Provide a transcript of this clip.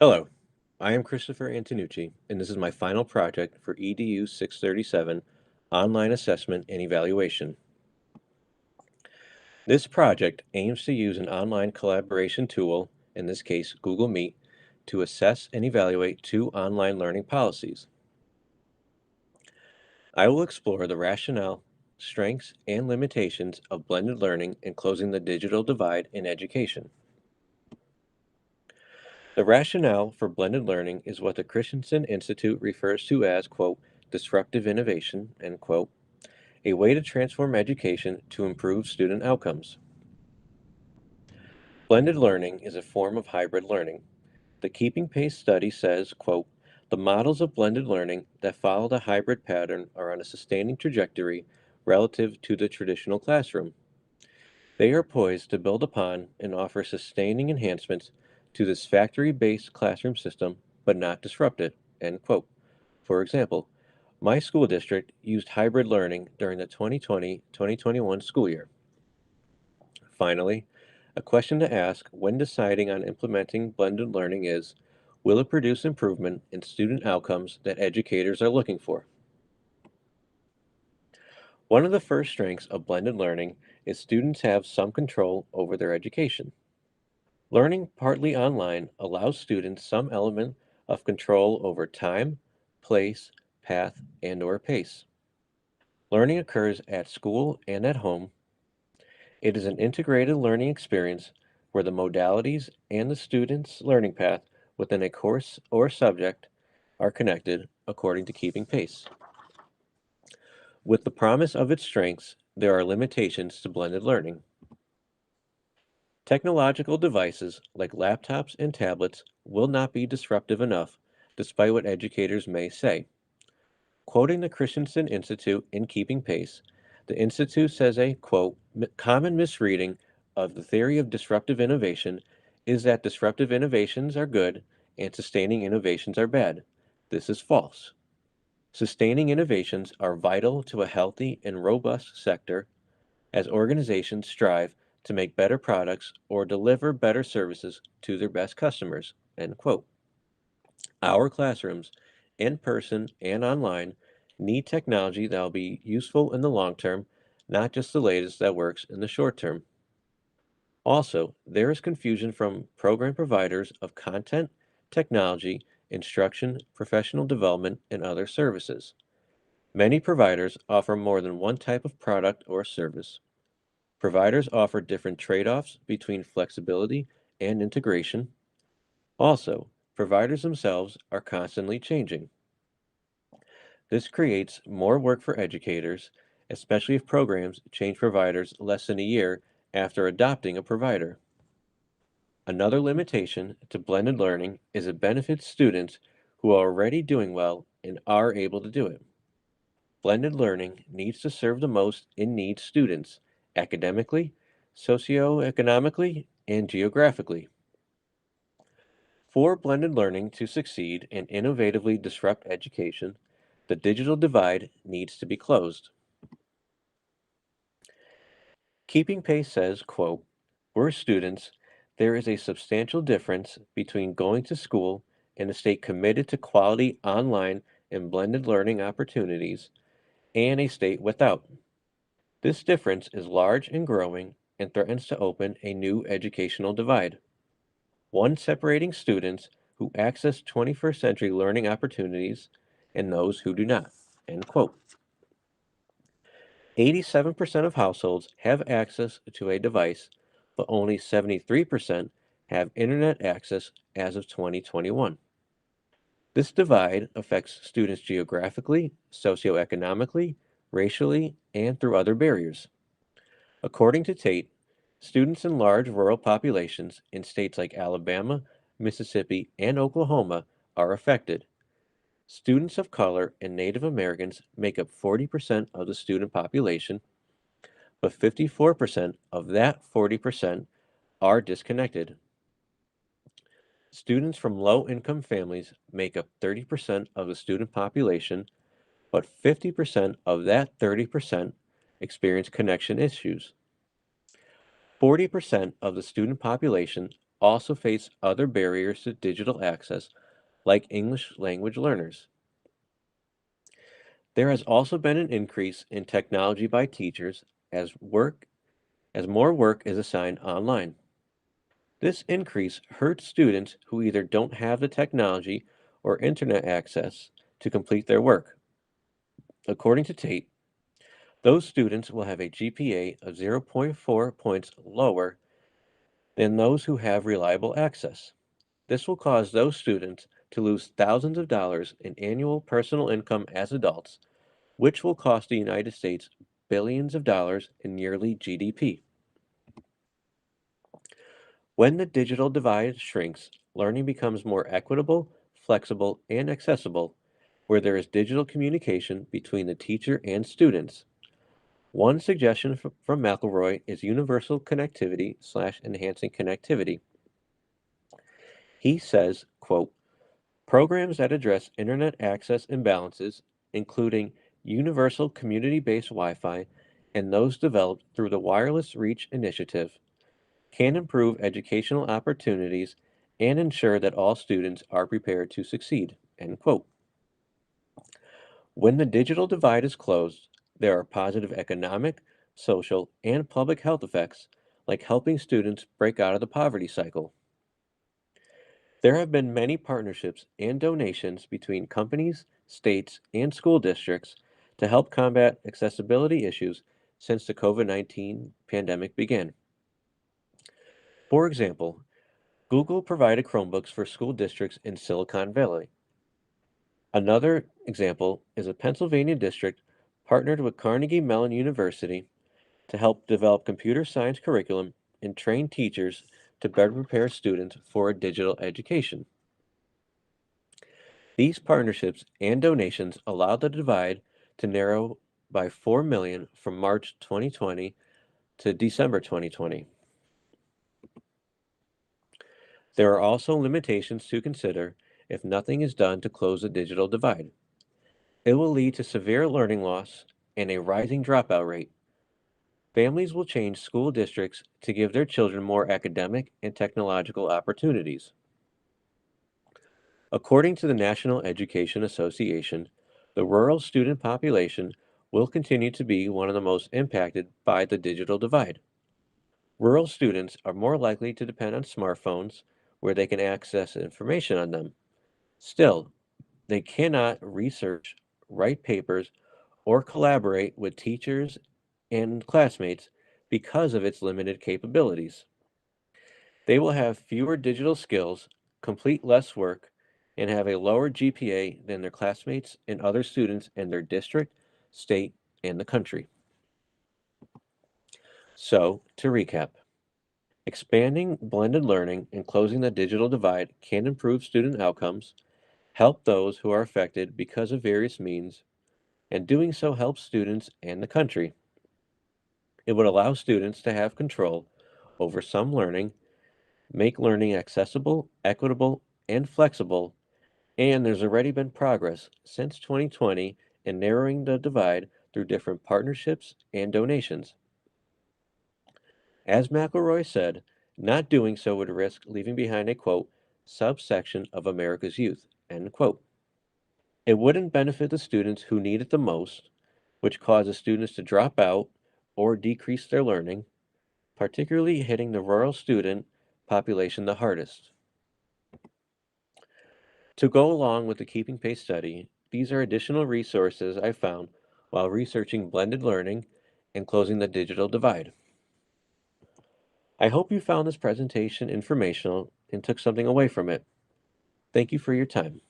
Hello, I am Christopher Antonucci, and this is my final project for EDU 637 Online Assessment and Evaluation. This project aims to use an online collaboration tool, in this case Google Meet, to assess and evaluate two online learning policies. I will explore the rationale, strengths, and limitations of blended learning in closing the digital divide in education. The rationale for blended learning is what the Christensen Institute refers to as, quote, disruptive innovation, end quote, a way to transform education to improve student outcomes. Blended learning is a form of hybrid learning. The Keeping Pace study says, quote, the models of blended learning that follow the hybrid pattern are on a sustaining trajectory relative to the traditional classroom. They are poised to build upon and offer sustaining enhancements to this factory-based classroom system, but not disrupt it, end quote. For example, my school district used hybrid learning during the 2020-2021 school year. Finally, a question to ask when deciding on implementing blended learning is, will it produce improvement in student outcomes that educators are looking for? One of the first strengths of blended learning is students have some control over their education. Learning partly online allows students some element of control over time, place, path, and/or pace. Learning occurs at school and at home. It is an integrated learning experience where the modalities and the student's learning path within a course or subject are connected according to keeping pace. With the promise of its strengths, there are limitations to blended learning. Technological devices like laptops and tablets will not be disruptive enough, despite what educators may say. Quoting the Christensen Institute in Keeping Pace, the Institute says a, quote, common misreading of the theory of disruptive innovation is that disruptive innovations are good and sustaining innovations are bad. This is false. Sustaining innovations are vital to a healthy and robust sector as organizations strive to make better products or deliver better services to their best customers, end quote. Our classrooms, in person and online, need technology that will be useful in the long term, not just the latest that works in the short term. Also, there is confusion from program providers of content, technology, instruction, professional development, and other services. Many providers offer more than one type of product or service. Providers offer different trade-offs between flexibility and integration. Also, providers themselves are constantly changing. This creates more work for educators, especially if programs change providers less than a year after adopting a provider. Another limitation to blended learning is it benefits students who are already doing well and are able to do it. Blended learning needs to serve the most in need students academically, socioeconomically, and geographically. For blended learning to succeed and innovatively disrupt education, the digital divide needs to be closed. Keeping Pace says, quote, we're students, there is a substantial difference between going to school in a state committed to quality online and blended learning opportunities and a state without. This difference is large and growing and threatens to open a new educational divide, one separating students who access 21st century learning opportunities and those who do not. End quote. 87% of households have access to a device, but only 73% have internet access as of 2021. This divide affects students geographically, socioeconomically, racially, and through other barriers. According to Tate, students in large rural populations in states like Alabama, Mississippi, and Oklahoma are affected. Students of color and Native Americans make up 40% of the student population, but 54% of that 40% are disconnected. Students from low-income families make up 30% of the student population, but 50% of that 30% experience connection issues. 40% of the student population also face other barriers to digital access, like English language learners. There has also been an increase in technology by teachers as work as more work is assigned online. This increase hurts students who either don't have the technology or internet access to complete their work. According to Tate, those students will have a GPA of zero point 0.4 points lower than those who have reliable access. This will cause those students to lose thousands of dollars in annual personal income as adults, which will cost the United States billions of dollars in yearly GDP. When the digital divide shrinks, learning becomes more equitable, flexible, and accessible, where there is digital communication between the teacher and students. One suggestion from McElroy is universal connectivity slash enhancing connectivity. He says, quote, programs that address internet access imbalances, including universal community-based Wi-Fi and those developed through the Wireless Reach Initiative, can improve educational opportunities and ensure that all students are prepared to succeed. End quote. When the digital divide is closed, there are positive economic, social, and public health effects, like helping students break out of the poverty cycle. There have been many partnerships and donations between companies, states, and school districts to help combat accessibility issues since the COVID-19 pandemic began. For example, Google provided Chromebooks for school districts in Silicon Valley. Another example is a Pennsylvania district partnered with Carnegie Mellon University to help develop computer science curriculum and train teachers to better prepare students for a digital education. These partnerships and donations allowed the divide to narrow by 4 million from March 2020 to December 2020. There are also limitations to consider if nothing is done to close the digital divide. It will lead to severe learning loss and a rising dropout rate. Families will change school districts to give their children more academic and technological opportunities. According to the National Education Association, the rural student population will continue to be one of the most impacted by the digital divide. Rural students are more likely to depend on smartphones where they can access information on them. Still, they cannot research, write papers, or collaborate with teachers and classmates because of its limited capabilities. They will have fewer digital skills, complete less work, and have a lower GPA than their classmates and other students in their district, state, and the country. So, to recap, expanding blended learning and closing the digital divide can improve student outcomes, help those who are affected because of various means, and doing so helps students and the country. It would allow students to have control over some learning, make learning accessible, equitable, and flexible, and there's already been progress since 2020 in narrowing the divide through different partnerships and donations. As McElroy said, not doing so would risk leaving behind a quote, subsection of America's youth, end quote. It wouldn't benefit the students who need it the most, which causes students to drop out or decrease their learning, particularly hitting the rural student population the hardest. To go along with the Keeping Pace study, these are additional resources I found while researching blended learning and closing the digital divide. I hope you found this presentation informational and took something away from it. Thank you for your time.